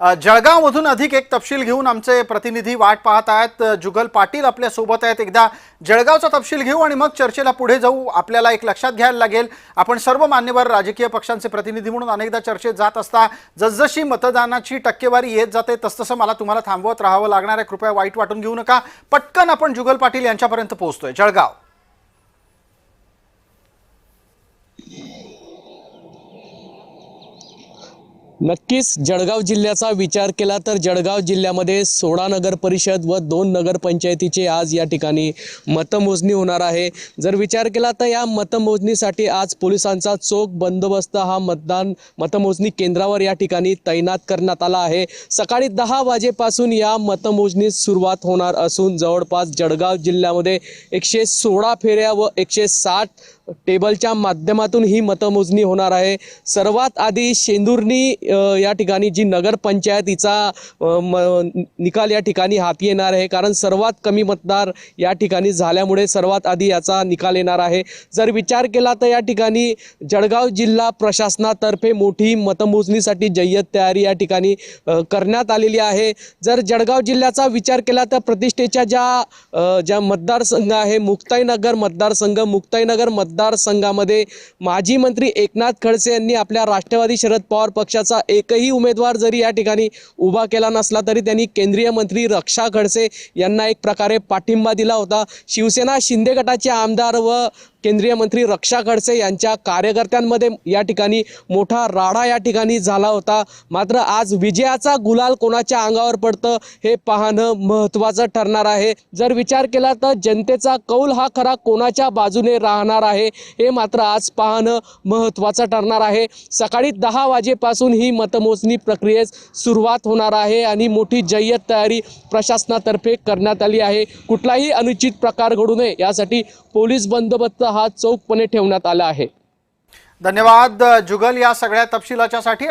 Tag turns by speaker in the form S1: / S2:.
S1: जळगावमधून अधिक एक तपशील घेऊन आमचे प्रतिनिधी वाट पाहत आहेत। जुगल पाटील आपल्या सोबत आहेत। एकदा जळगावचा तपशील घेऊ आणि मग चर्चेला पुढे जाऊ। आपल्याला एक लक्षात घ्यायला लागेल, आपण सर्व मान्यवर राजकीय पक्षांचे प्रतिनिधी म्हणून अनेकदा चर्चेत जात असता जसजशी मतदानाची टक्केवारी येत जाते तसतसं मला तुम्हाला थांबवत राहावं लागणार आहे। कृपया वाईट वाटून घेऊ नका। पटकन आपण जुगल पाटील यांच्यापर्यंत पोहोचतोय। जळगाव
S2: नक्कीच जळगाव जिल्ह्याचा विचार केला तर जळगाव जिल्ह्यामध्ये 16 नगर परिषद व 2 नगरपंचायतीचे आज या ठिकाणी मतमोजणी होणार आहे। जर विचार केला तर या मतमोजणीसाठी आज पोलिसांचा चोख बंदोबस्त हा मतमोजणी केंद्रावर या ठिकाणी तैनात करण्यात आला आहे। सकाळी 10 वाजेपासून या मतमोजणीस सुरुवात होणार असून जवळपास जळगाव जिल्ह्यामध्ये 116 फेऱ्या व 160 टेबलच्या माध्यमातून ही मतमोजणी होणार आहे। सर्वात आधी शेंदुर्णी या ठिकाणी जी नगरपंचायतीचा निकाल या ठिकाणी हाती येणार आहे, कारण सर्वात कमी मतदार या ठिकाणी झाल्यामुळे सर्वात आधी याचा निकाल येणार आहे। जर विचार केला तर या ठिकाणी जळगाव जिल्हा प्रशासनातर्फे मोठी मतमोजणीसाठी जय्यत तयारी या ठिकाणी करण्यात आलेली आहे। जर जळगाव जिल्ह्याचा विचार केला तर प्रतिष्ठेच्या ज्या मतदारसंघ आहे मुक्ताईनगर मतदारसंघ, मुक्ताईनगर मतदारसंघामध्ये माजी मंत्री एकनाथ खडसे यांनी आपल्या राष्ट्रवादी शरद पवार पक्षाचा एकही उमेदवार जरी या ठिकाणी उभा केला नसला तरी त्यांनी केंद्रीय मंत्री रक्षा खडसे यांना एक प्रकारे पाठिंबा दिला होता। शिवसेना शिंदे गटाचे आमदार व केंद्रीय मंत्री रक्षा खडसे यांच्या कार्यकर्त्यांमध्ये या ठिकाणी मोठा राडा या ठिकाणी झाला होता। मात्र आज विजयाचा गुलाल कोणाच्या अंगावर पडतं हे पाहणं महत्त्वाचं ठरणार आहे। जर विचार केला तर जनतेचा कौल हा खरा कोणाच्या बाजूने राहणार आहे हे मात्र आज पाहणं महत्त्वाचं ठरणार आहे। सकाळी 10 वाजेपासून ही मतमोजणी प्रक्रियेस सुरुवात होणार आहे आणि मोठी जय्यत तयारी प्रशासनातर्फे करण्यात आली आहे। कुठलाही अनुचित प्रकार घडू नये यासाठी पोलीस बंदोबस्त हा चोखपणे ठेवण्यात आला आहे।
S1: धन्यवाद जुगल या सगळ्या तपशिलाच्यासाठी।